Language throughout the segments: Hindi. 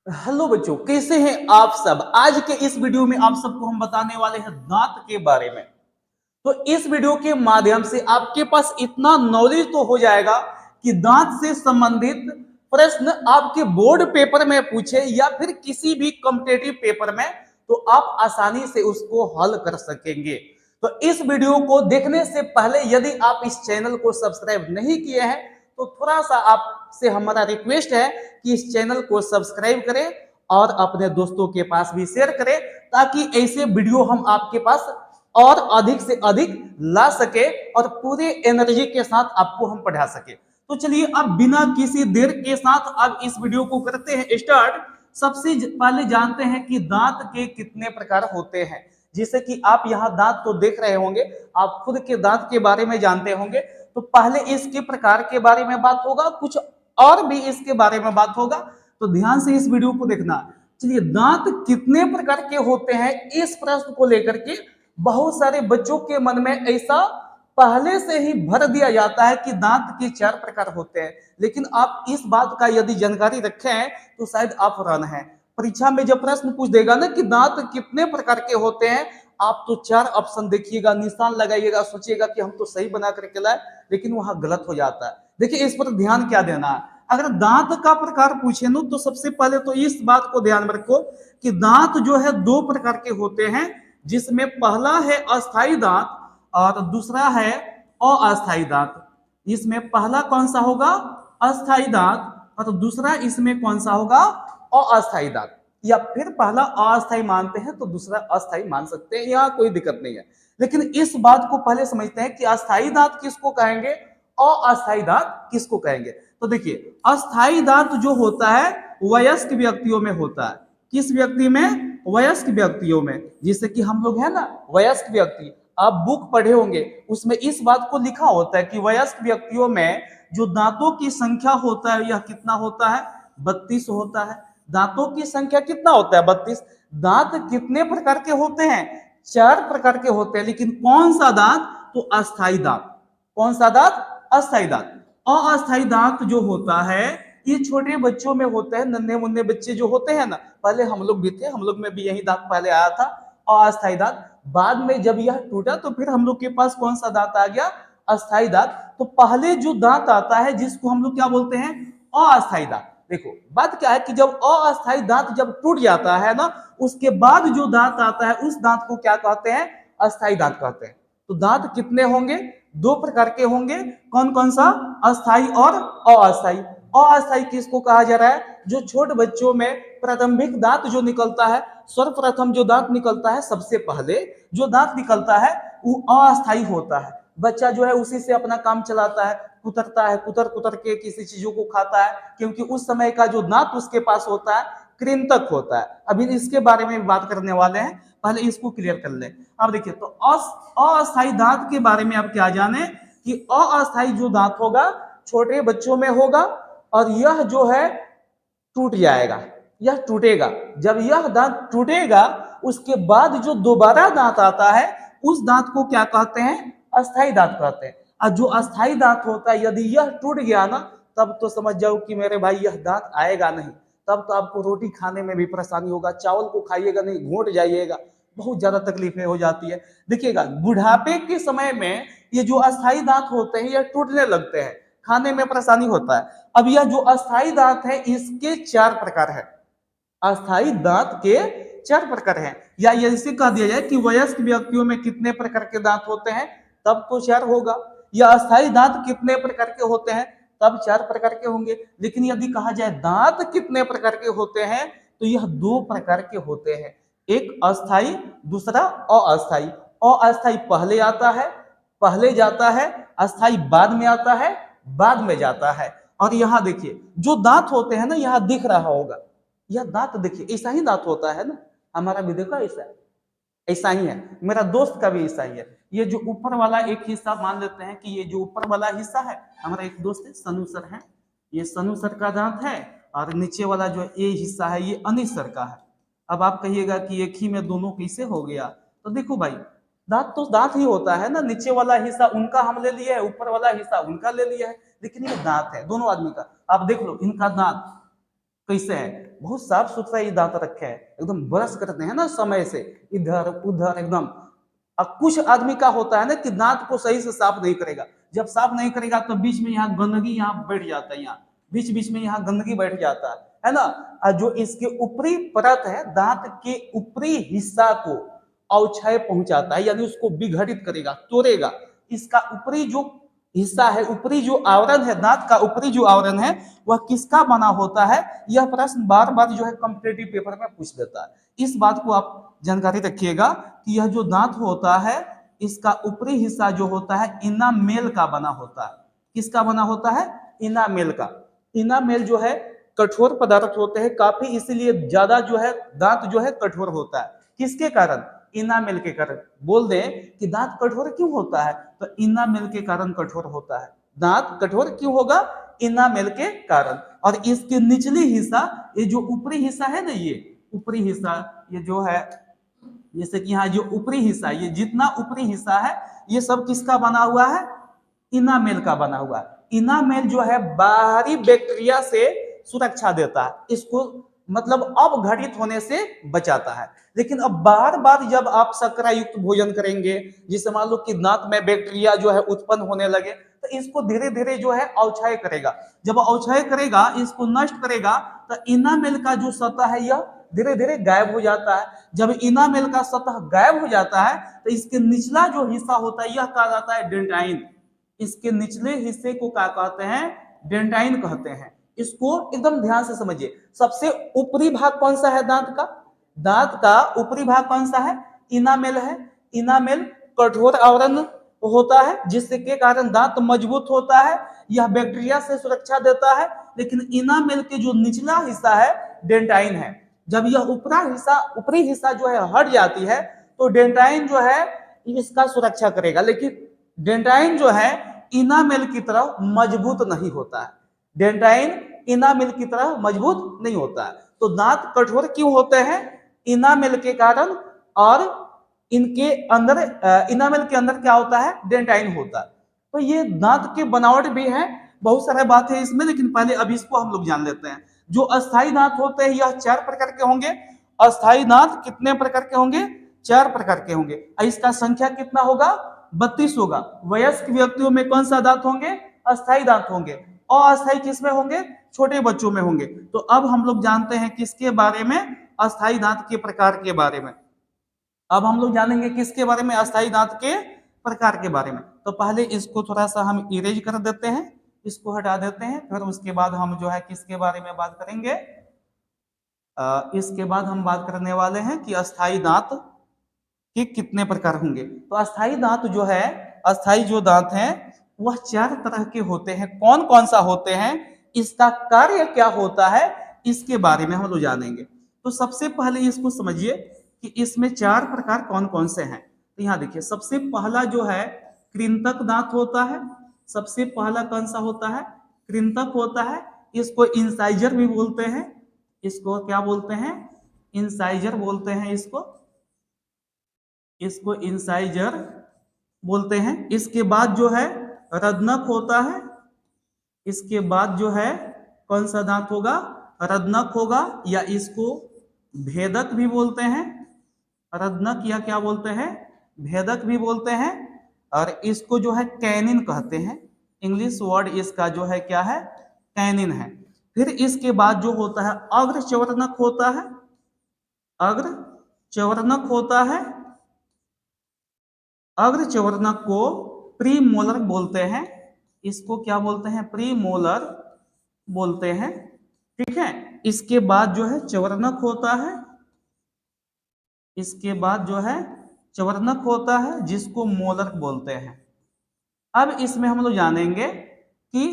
हेलो बच्चों, कैसे हैं आप सब। आज के इस वीडियो में आप सबको हम बताने वाले हैं दांत के बारे में। तो इस वीडियो के माध्यम से आपके पास इतना नॉलेज तो हो जाएगा कि दांत से संबंधित प्रश्न आपके बोर्ड पेपर में पूछे या फिर किसी भी कॉम्पिटेटिव पेपर में, तो आप आसानी से उसको हल कर सकेंगे। तो इस वीडियो को देखने से पहले यदि आप इस चैनल को सब्सक्राइब नहीं किए हैं तो थोड़ा सा आपसे हमारा रिक्वेस्ट है कि इस चैनल को सब्सक्राइब करें और अपने दोस्तों के पास भी शेयर करें, ताकि ऐसे वीडियो हम आपके पास और अधिक से अधिक ला सके और पूरे एनर्जी के साथ आपको हम पढ़ा सके। तो चलिए अब बिना किसी देर के साथ अब इस वीडियो को करते हैं स्टार्ट। सबसे पहले जानते हैं कि दांत के कितने प्रकार होते हैं। जैसे कि आप यहाँ दांत तो देख रहे होंगे, आप खुद के दांत के बारे में जानते होंगे। तो पहले इसके प्रकार के बारे में बात होगा, कुछ और भी इसके बारे में बात होगा, तो ध्यान से इस वीडियो को देखना। चलिए, दांत कितने प्रकार के होते हैं, इस प्रश्न को लेकर के बहुत सारे बच्चों के मन में ऐसा पहले से ही भर दिया जाता है कि दांत के 4 प्रकार होते हैं। लेकिन आप इस बात का यदि जानकारी रखें तो शायद आप हैरान हैं। परीक्षा में जब प्रश्न पूछ देगा ना कि दांत कितने प्रकार के होते हैं, आप तो 4 ऑप्शन देखिएगा, निशान लगाइएगा, सोचिएगा कि हम तो सही बना करके लाए, लेकिन वहां गलत हो जाता है। देखिए, इस पर ध्यान क्या देना है। अगर दांत का प्रकार पूछे ना तो सबसे पहले तो इस बात को ध्यान में रखो कि दांत जो है 2 प्रकार के होते हैं, जिसमें पहला है अस्थाई दांत और दूसरा है अस्थाई दांत। इसमें पहला कौन सा होगा, अस्थाई दांत, और दूसरा इसमें कौन सा होगा, अस्थाई दांत। या फिर पहला अस्थाई मानते हैं तो दूसरा अस्थाई मान सकते हैं, यहाँ कोई दिक्कत नहीं है। लेकिन इस बात को पहले समझते हैं कि अस्थाई दांत किसको कहेंगे, अस्थाई दांत किसको कहेंगे। तो देखिए, अस्थाई दांत जो होता है वयस्क व्यक्तियों में होता है। किस व्यक्ति में, वयस्क व्यक्तियों में। जैसे कि हम लोग है ना वयस्क व्यक्ति, आप बुक पढ़े होंगे, उसमें इस बात को लिखा होता है कि वयस्क व्यक्तियों में जो दांतों की संख्या होता है यह कितना होता है, 32 होता है। दांतों की संख्या कितना होता है, 32। दांत कितने प्रकार के होते हैं, 4 प्रकार के होते हैं। लेकिन कौन सा दांत, तो अस्थाई दांत। कौन सा दांत, अस्थाई दांत। अस्थाई दांत जो होता है ये छोटे बच्चों में होता है, नन्हे मुन्ने बच्चे जो होते हैं ना, पहले हम लोग भी थे, हम लोग में भी यही दांत पहले आया था, अस्थाई दांत। बाद में जब यह टूटा तो फिर हम लोग के पास कौन सा दांत आ गया, अस्थाई दांत। तो पहले जो दांत आता है जिसको हम लोग क्या बोलते हैं, अस्थाई दांत। देखो बात क्या है कि जब अस्थाई दांत जब टूट जाता है ना, उसके बाद जो दांत आता है उस दांत को क्या कहते हैं, अस्थाई दांत कहते हैं। तो दांत कितने होंगे, 2 प्रकार के होंगे। कौन कौन सा, अस्थाई और अस्थाई। अस्थाई किसको कहा जा रहा है, जो छोटे बच्चों में प्रारंभिक दांत जो निकलता है, सर्वप्रथम जो दांत निकलता है, सबसे पहले जो दांत निकलता है वो अस्थाई होता है। बच्चा जो है उसी से अपना काम चलाता है, कुतरता है, कुतर कुतर के किसी चीजों को खाता है, क्योंकि उस समय का जो दांत उसके पास होता है कृंतक होता है। अभी इसके बारे में बात करने वाले हैं, पहले इसको क्लियर कर ले। अब देखिए, तो अस्थाई दांत के बारे में आप क्या जाने कि अस्थाई जो दांत होगा छोटे बच्चों में होगा, और यह जो है टूट जाएगा, यह टूटेगा। जब यह दांत टूटेगा उसके बाद जो दोबारा दांत आता है उस दांत को क्या कहते हैं, अस्थाई दांत कहते हैं। और जो अस्थाई दांत होता है यदि यह टूट गया ना, तब तो समझ जाओ कि मेरे भाई यह दांत आएगा नहीं। तब तो आपको रोटी खाने में भी परेशानी होगा, चावल को खाइएगा नहीं, घोट जाइएगा, बहुत ज्यादा तकलीफें हो जाती है। देखिएगा, बुढ़ापे के समय में ये जो अस्थाई दांत होते हैं यह टूटने लगते हैं, खाने में परेशानी होता है। अब यह जो अस्थाई दांत है इसके 4 प्रकार है। अस्थाई दांत के 4 प्रकार हैं। या ऐसे कह दिया जाए कि वयस्क व्यक्तियों में कितने प्रकार के दांत होते हैं, तब तो 4 होगा। या अस्थाई दांत कितने प्रकार के होते हैं, तब 4 प्रकार के होंगे। लेकिन यदि कहा जाए दांत कितने प्रकार के होते हैं, तो यह 2 प्रकार के होते हैं, एक अस्थाई, दूसरा अस्थाई। अस्थाई पहले आता है, पहले जाता है, अस्थाई बाद में आता है, बाद में जाता है। और यहाँ देखिए जो दांत होते हैं ना, यहाँ दिख रहा होगा, यह दांत देखिए ऐसा ही दांत होता है ना, हमारा भी देखो ऐसा ऐसा ही है, मेरा दोस्त का भी ऐसा ही है। ये जो ऊपर वाला एक हिस्सा मान लेते हैं कि ये जो ऊपर वाला हिस्सा है, हमारा एक दोस्त है सनु सर है, ये सनु सर का दांत है। और नीचे वाला जो ये हिस्सा है ये अनिश सर का है। अब आप कहिएगा कि एक ही में दोनों कैसे हो गया, तो देखो भाई, दांत तो दांत ही होता है ना, नीचे वाला हिस्सा उनका हम ले लिया है, ऊपर वाला हिस्सा उनका ले लिया है, लेकिन ये दांत है दोनों आदमी का। आप देख लो इनका दांत कैसे है, बहुत साफ सुथरा ये दांत रखे हैं, एकदम ब्रश करते हैं ना समय से, इधर उधर एकदम। अब कुछ आदमी का होता है ना कि दांत को सही से साफ नहीं करेगा, जब साफ नहीं करेगा तो बीच में यहाँ गंदगी यहाँ बैठ जाता है, यहाँ बीच बीच में यहाँ गंदगी बैठ जाता है ना। और जो इसके ऊपरी परत है, दांत के ऊपरी हिस्सा को अवक्षय पहुंचाता है, यानी उसको विघटित करेगा, तोड़ेगा। इसका ऊपरी जो हिस्सा है, ऊपरी जो आवरण है, दांत का ऊपरी जो आवरण है, वह किसका बना होता है? यह प्रश्न बार बार जो है कॉम्पिटिटिव पेपर में पूछ देता है। इस बात को आप जानकारी रखिएगा कि यह जो दांत होता है, इसका ऊपरी हिस्सा जो होता है इनामेल का बना होता है। किसका बना होता है? इनामेल का। इनामेल जो है कठोर पदार्थ होते हैं काफी, इसीलिए ज्यादा जो है दांत जो है कठोर होता है। किसके कारण? इनामेल के कारण। बोल दें कि दांत कठोर क्यों होता है, तो इनामेल के कारण कठोर होता है। दांत कठोर क्यों होगा? इनामेल के कारण। और इसके निचली हिस्सा, ये जो ऊपरी हिस्सा है ना, ये ऊपरी हिस्सा, ये जो है, जैसे कि यहाँ जो ऊपरी हिस्सा, ये जितना ऊपरी हिस्सा है, ये सब किसका बना हुआ है? इनामेल का बना हुआ है। इनामेल जो है बाहरी बैक्टीरिया से सुरक्षा देता है, इसको मतलब अपघटित होने से बचाता है। लेकिन अब बार बार जब आप शर्करा युक्त भोजन करेंगे, जिससे मान लो कि दांत में बैक्टीरिया जो है उत्पन्न होने लगे, तो इसको धीरे धीरे जो है अवक्षय करेगा। जब अवक्षय करेगा, इसको नष्ट करेगा, तो इनामेल का जो सतह है यह धीरे धीरे गायब हो जाता है। जब इनामेल का सतह गायब हो जाता है, तो इसके निचला जो हिस्सा होता है यह कहा जाता है डेंटाइन। इसके निचले हिस्से को क्या कहते हैं? डेंटाइन कहते हैं। इसको एकदम ध्यान से समझिए। सबसे ऊपरी भाग कौन सा है दांत का? दांत का ऊपरी भाग कौन सा है? इनामेल है। इनामेल कठोर आवरण होता है, जिससे के कारण दांत मजबूत होता है, यह बैक्टीरिया से सुरक्षा देता है। लेकिन इनामेल के जो निचला हिस्सा है डेंटाइन है। जब यह ऊपरी हिस्सा जो है हट जाती है, तो डेंटाइन जो है इसका सुरक्षा करेगा। लेकिन डेंटाइन जो है इनामेल की तरह मजबूत नहीं होता है। डेंटाइन इनामेल की तरह मजबूत नहीं होता है। तो दांत कठोर क्यों होते हैं? इनामेल के कारण। और इनके अंदर इनामेल के अंदर क्या होता है? डेंटाइन होता है। तो ये दांत के बनावट भी है, बहुत सारे बात है इसमें, लेकिन पहले अभी इसको हम लोग जान लेते हैं। जो अस्थाई दांत होते हैं यह 4 प्रकार के होंगे। अस्थाई दांत कितने प्रकार के होंगे? 4 प्रकार के होंगे। इसका संख्या कितना होगा? 32 होगा। वयस्क व्यक्तियों में कौन सा दांत होंगे? अस्थाई दांत होंगे। अस्थाई किसमें होंगे? छोटे बच्चों में होंगे। तो अब हम लोग जानते हैं किसके बारे में? अस्थाई दांत के प्रकार के बारे में। अब हम लोग जानेंगे किसके बारे में? अस्थाई दांत के प्रकार के बारे में। तो पहले इसको थोड़ा सा हम इरेज कर देते हैं, इसको हटा देते हैं, फिर उसके बाद हम जो है किसके बारे में बात करेंगे? इसके बाद हम बात करने वाले हैं कि अस्थाई दांत के कितने प्रकार होंगे। तो अस्थाई दांत जो है, अस्थाई जो दांत हैं वह 4 तरह के होते हैं। कौन कौन सा होते हैं, इसका कार्य क्या होता है, इसके बारे में हम लोग जानेंगे। तो सबसे पहले इसको समझिए कि इसमें 4 प्रकार कौन कौन से हैं। तो यहाँ देखिए, सबसे पहला जो है कृंतक दांत होता है। सबसे पहला कौन सा होता है? कृंतक होता है। इसको इंसाइजर भी बोलते हैं। इसको क्या बोलते हैं? इंसाइजर बोलते हैं इसको। इसको इंसाइजर बोलते हैं। इसके बाद जो है रदनक होता है। इसके बाद जो है कौन सा दांत होगा? रदनक होगा, या इसको भेदक भी बोलते हैं। रदनक या क्या बोलते हैं? भेदक भी बोलते हैं। और इसको जो है कैनिन कहते हैं। इंग्लिश वर्ड इसका जो है क्या है? कैनिन है। फिर इसके बाद जो होता है अग्र चवर्णक होता है। अग्र चवर्णक होता है। अग्र चवर्णक को प्रीमोलर बोलते हैं। इसको क्या बोलते हैं? प्रीमोलर बोलते हैं। ठीक है। इसके बाद जो है चवर्णक होता है। इसके बाद जो है चवर्णक होता है, जिसको मोलर बोलते हैं। अब इसमें हम लोग जानेंगे कि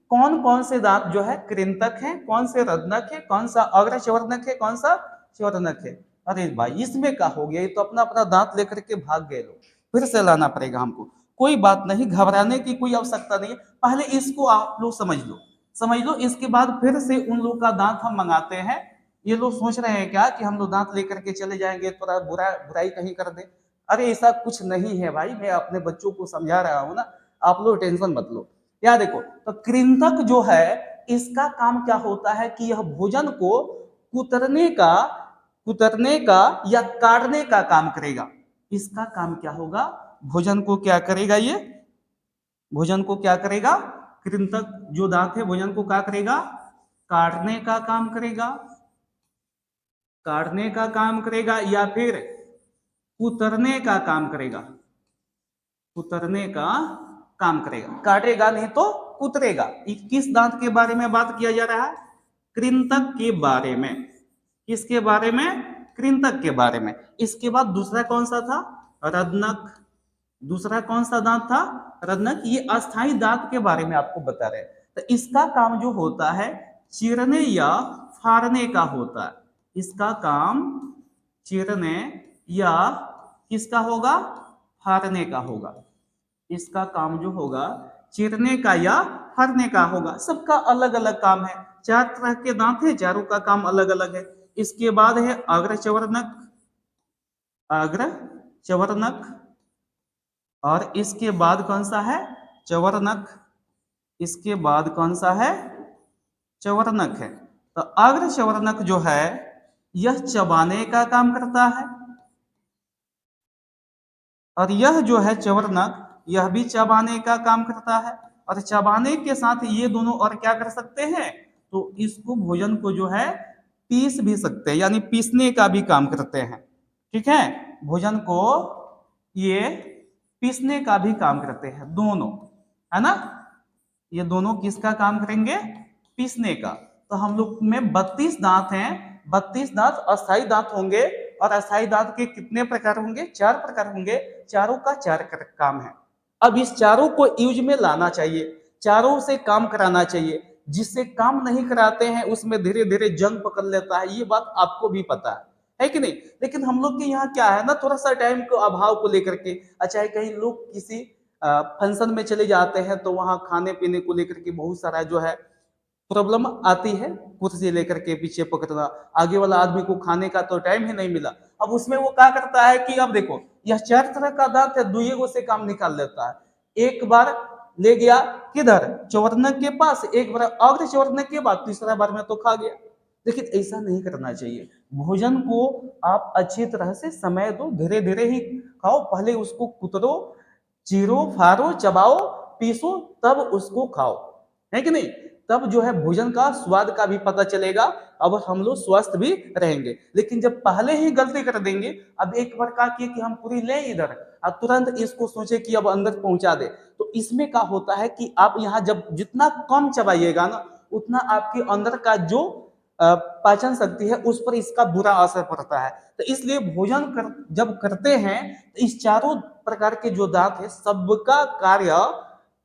कौन कौन से दांत जो है कृंतक है, कौन से रदनक है, कौन सा अग्र चवर्णक है, कौन सा चवर्णक है। अरे भाई, इसमें क्या हो गया? ये तो अपना अपना दांत लेकर के भाग गए लोग, फिर से लाना पड़ेगा हमको। कोई बात नहीं, घबराने की कोई आवश्यकता नहीं है। पहले इसको आप लोग समझ लो, इसके बाद फिर से उन लोग का दांत हम मंगाते हैं। ये लोग सोच रहे हैं क्या कि हम लोग दांत लेकर के चले जाएंगे, थोड़ा बुराई कहीं कर दे। अरे ऐसा कुछ नहीं है भाई, मैं अपने बच्चों को समझा रहा हूँ ना, आप लोग टेंशन मत लो। या देखो, तो कृंतक जो है इसका काम क्या होता है कि यह भोजन को कुतरने का या काटने का काम करेगा। इसका काम क्या होगा, भोजन को क्या करेगा, ये भोजन को क्या करेगा, कृंतक जो दांत है भोजन को क्या करेगा, काटने का काम करेगा, काटने का काम करेगा या फिर कुतरने का काम करेगा, कुतरने का काम करेगा, काटेगा नहीं तो कुतरेगा। किस दांत के बारे में बात किया जा रहा है, कृंतक के बारे में। किसके बारे में, कृंतक के बारे में। इसके बाद दूसरा कौन सा था, रत्नक। दूसरा कौन सा दांत था, रत्नक। ये अस्थाई दांत के बारे में आपको बता रहे हैं। तो इसका काम जो होता है चीरने या फाड़ने का होता है। इसका काम चीरने या किसका होगा, फाड़ने का होगा। इसका काम जो होगा चीरने का या फाड़ने का होगा। सबका अलग अलग काम है। 4 तरह के दांत है, चारों का काम अलग अलग है। इसके बाद है अग्रचवर्णक, अग्रचवर्णक, और इसके बाद कौन सा है, चवर्णक। इसके बाद कौन सा है, चवर्णक है। तो अग्रचवर्णक जो है यह चबाने का काम करता है, और यह जो है चवर्णक यह भी चबाने का काम करता है। और चबाने के साथ ये दोनों और क्या कर सकते हैं, तो इसको भोजन को जो है पीस भी सकते हैं, यानी पीसने का भी काम करते हैं। ठीक है, भोजन को ये पीसने का भी काम करते हैं दोनों, है ना। ये दोनों किसका काम करेंगे, पीसने का। तो हम लोग में 32 दांत हैं। 32 दांत अस्थाई दांत होंगे, और अस्थाई दांत के कितने प्रकार होंगे, 4 प्रकार होंगे। चारों का 4 काम है। अब इस चारों को यूज में लाना चाहिए, चारों से काम कराना चाहिए। जिससे काम नहीं कराते हैं उसमें धीरे धीरे जंग पकड़ लेता है, ये बात आपको भी पता है कि नहीं। लेकिन हम लोग के यहाँ क्या है ना, थोड़ा सा टाइम को अभाव को लेकर के, अच्छा है कहीं लोग किसी फंक्शन में चले जाते हैं तो वहां खाने पीने को लेकर के बहुत सारा जो है प्रॉब्लम आती है। कुर्सी लेकर के पीछे पकड़ना, आगे वाला आदमी को खाने का तो टाइम ही नहीं मिला। अब उसमें वो क्या करता है कि अब देखो यह 4 तरह का दांत है, दुइये से काम निकाल लेता है। एक बार ले गया किधर, चवर्णक के पास, एक बार अग्र चवर्णक के बाद, तीसरा बार में तो खा गया। लेकिन ऐसा नहीं करना चाहिए। भोजन को आप अच्छी तरह से समय दो, धीरे धीरे ही खाओ। पहले उसको कुतरो, चीरो, फाड़ो, चबाओ, पीसो, तब उसको खाओ, है कि नहीं। तब जो है भोजन का स्वाद का भी पता चलेगा, अब हम लोग स्वस्थ भी रहेंगे। लेकिन जब पहले ही गलती कर देंगे, अब एक बार कहा कि हम पूरी ले इधर, अब तुरंत इसको सोचे कि अब अंदर पहुंचा दे, तो इसमें क्या होता है कि आप यहाँ जब जितना कम चबाइएगा ना, उतना आपके अंदर का जो पाचन शक्ति है उस पर इसका बुरा असर पड़ता है। तो इसलिए जब करते हैं तो इस चारों प्रकार के जो दांत है सबका कार्य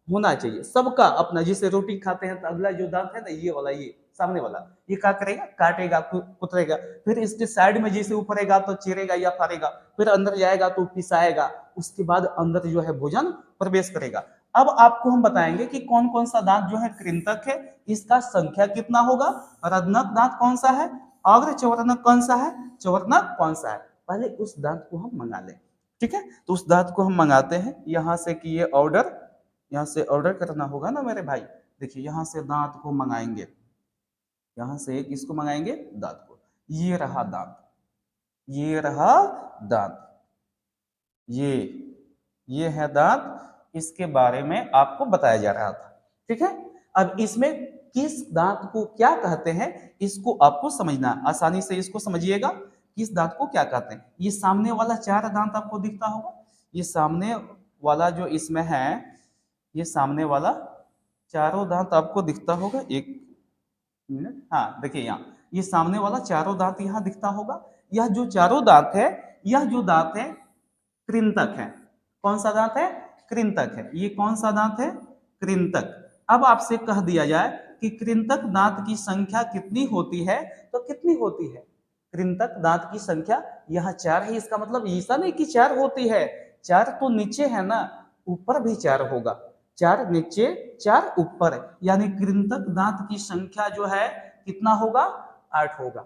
होना चाहिए, सबका अपना। जैसे रोटी खाते हैं तो अगला जो दांत है ना, ये वाला, ये सामने वाला, ये क्या करेगा, काटेगा, कुतरेगा। फिर इसके साइड में जैसे ऊपरेगा तो चीरेगा या फाड़ेगा, फिर अंदर जाएगा तो पिसाएगा, उसके बाद अंदर जो है भोजन प्रवेश करेगा। अब आपको हम बताएंगे कि कौन कौन सा दांत जो है कृंतक है, इसका संख्या कितना होगा। रत्नक दांत कौन सा है, अग्र चवर्णक कौन सा है, चवर्णक कौन सा है। पहले उस दांत को हम मंगा लें, ठीक है। तो उस दांत को हम मंगाते हैं यहाँ से कि ये ऑर्डर, यहाँ से ऑर्डर करना होगा ना मेरे भाई। देखिए यहाँ से दांत को मंगाएंगे, यहाँ से किसको मंगाएंगे, दांत को। ये रहा दांत, ये रहा दांत, ये है दांत। इसके बारे में आपको बताया जा रहा था, ठीक है। अब इसमें किस दांत को क्या कहते हैं, इसको आपको समझना, आसानी से इसको समझिएगा। किस दांत को क्या कहते हैं। ये सामने वाला 4 दांत आपको दिखता होगा, ये सामने वाला जो इसमें है, ये सामने वाला चारों दांत आपको दिखता होगा। एक मिनट, हाँ देखिए यहाँ ये सामने वाला चारों दांत यहाँ दिखता होगा। यह जो चारों दांत है, यह जो दांत है कृंतक है। कौन सा दांत है, कृंतक है। ये कौन सा दांत है, कृंतक। अब आपसे कह दिया जाए कि कृंतक दांत की संख्या कितनी होती है, तो कितनी होती है। कृंतक दांत की संख्या यहाँ 4 है। इसका मतलब ऐसा नहीं कि 4 होती है, 4 तो नीचे है ना, ऊपर भी 4 होगा। 4 नीचे 4 ऊपर, यानी कृंतक दांत की संख्या जो है कितना होगा, 8 होगा।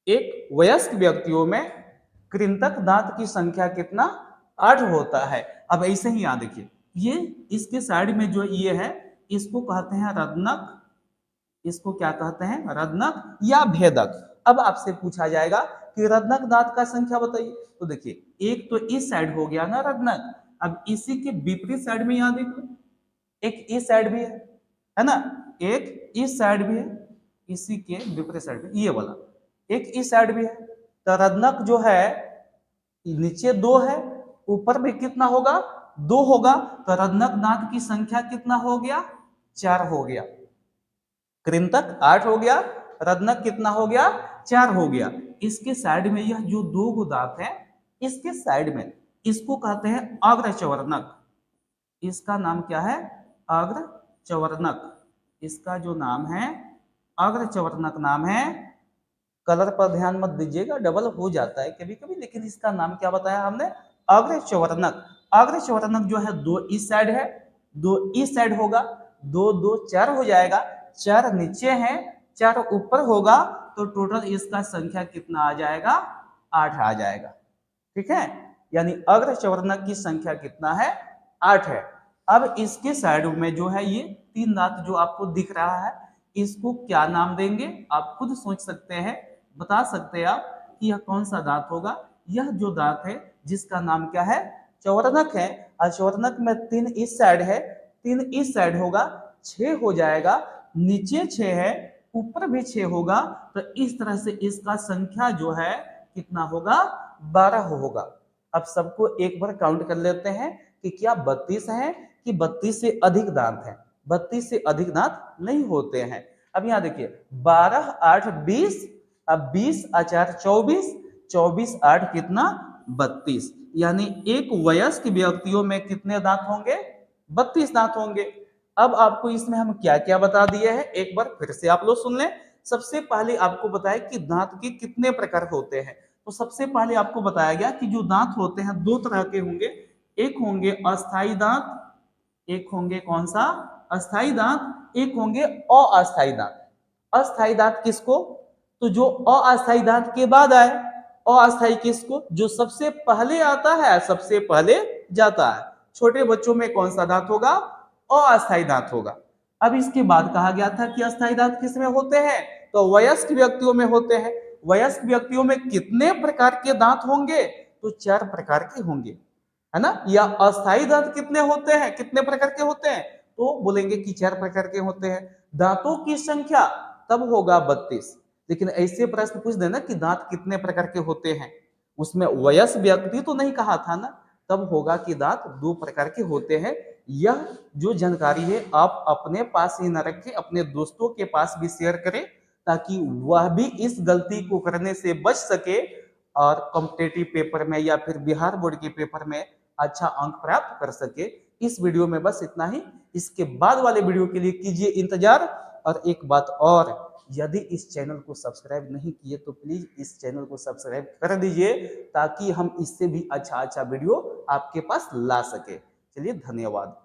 एक वयस्क व्यक्तियों में कृंतक दांत की संख्या कितना, 8 होता है। अब ऐसे ही यहाँ देखिए, ये इसके साइड में जो ये है इसको कहते हैं रत्नक, इसको क्या कहते हैं? ऋदनक या भेदक। अब आपसे पूछा जाएगा कि ऋदनक दांत का संख्या बताइए। तो देखिए एक तो इस साइड हो गया ना ऋदनक, अब इसी के विपरीत साइड में यहां देख लो, एक इस साइड भी है ना, एक इस साइड भी है, इसी के विपरीत साइड में ये वाला एक इस साइड भी है। तो ऋदनक जो है नीचे 2 है, ऊपर भी कितना होगा? 2 होगा। तो ऋदनक दांत की संख्या कितना हो गया? 4 हो गया। कृंतक 8 हो गया, ऋदनक कितना हो गया? 4 हो गया। इसके साइड में यह जो 2 दांत है, इसके साइड में इसको कहते हैं अग्रचवर्णक। इसका नाम क्या है? अग्रचवर्णक। इसका जो नाम है अग्रचवर्णक नाम है। कलर पर ध्यान मत दीजिएगा, डबल हो जाता है कभी कभी, लेकिन इसका नाम क्या बताया हमने? अग्रचवर्णक। अग्रचवर्णक जो है 2 इस साइड है, 2 इस साइड होगा, 2 2 4 हो जाएगा। 4 नीचे है, 4 ऊपर होगा, तो टोटल इसका संख्या कितना आ जाएगा? 8 आ जाएगा। ठीक है, यानी अग्रचवर्णक की संख्या कितना है? 8 है। अब इसके साइड में जो है ये 3 दांत जो आपको दिख रहा है, इसको क्या नाम देंगे? आप खुद सोच सकते हैं, बता सकते हैं आप कि यह कौन सा दांत होगा। यह जो दांत है जिसका नाम क्या है? चवर्णक है। और चवर्णक में 3 इस साइड है, 3 इस साइड होगा, 6 हो जाएगा। नीचे 6 है, ऊपर भी 6 होगा, तो इस तरह से इसका संख्या जो है कितना होगा? 12 होगा। अब सबको एक बार काउंट कर लेते हैं कि क्या 32 है कि 32 से अधिक दांत है? 32 से अधिक दांत नहीं होते हैं। अब यहां देखिए 12 8 20, अब 20 4 24, 24 8 कितना? 32। यानी एक वयस्क व्यक्तियों में कितने दांत होंगे? 32 दांत होंगे। अब आपको इसमें हम क्या क्या बता दिए हैं, एक बार फिर से आप लोग सुन लें। सबसे पहले आपको बताया कि दांत के कितने प्रकार होते हैं। तो सबसे पहले आपको बताया गया कि जो दांत होते हैं 2 तरह के होंगे। एक होंगे अस्थाई दांत, एक होंगे कौन सा? अस्थाई दांत, एक होंगे अस्थाई दांत। अस्थाई दांत किसको? तो जो अस्थाई दांत के बाद आए। अस्थाई किसको? जो सबसे पहले आता है, सबसे पहले जाता है। छोटे बच्चों में कौन सा दांत होगा? अस्थाई दांत होगा। अब इसके बाद कहा गया था कि अस्थाई दांत किस में होते हैं? तो वयस्क व्यक्तियों में होते हैं। वयस्क व्यक्तियों में कितने प्रकार के दांत होंगे? तो 4 प्रकार के होंगे, है ना। या अस्थाई दांत कितने होते हैं, कितने प्रकार के होते हैं? तो बोलेंगे कि 4 प्रकार के होते हैं। दांतों की संख्या तब होगा 32। लेकिन ऐसे प्रश्न पूछ देना कि दांत कितने प्रकार के होते हैं, उसमें वयस्क व्यक्ति तो नहीं कहा था ना, तब होगा कि दांत 2 प्रकार के होते हैं। यह जो जानकारी है आप अपने पास ही न रखें, अपने दोस्तों के पास भी शेयर करें, ताकि वह भी इस गलती को करने से बच सके और कॉम्पिटेटिव पेपर में या फिर बिहार बोर्ड के पेपर में अच्छा अंक प्राप्त कर सके। इस वीडियो में बस इतना ही। इसके बाद वाले वीडियो के लिए कीजिए इंतजार। और एक बात और, यदि इस चैनल को सब्सक्राइब नहीं किए तो प्लीज इस चैनल को सब्सक्राइब कर दीजिए, ताकि हम इससे भी अच्छा अच्छा वीडियो आपके पास ला सके। चलिए, धन्यवाद।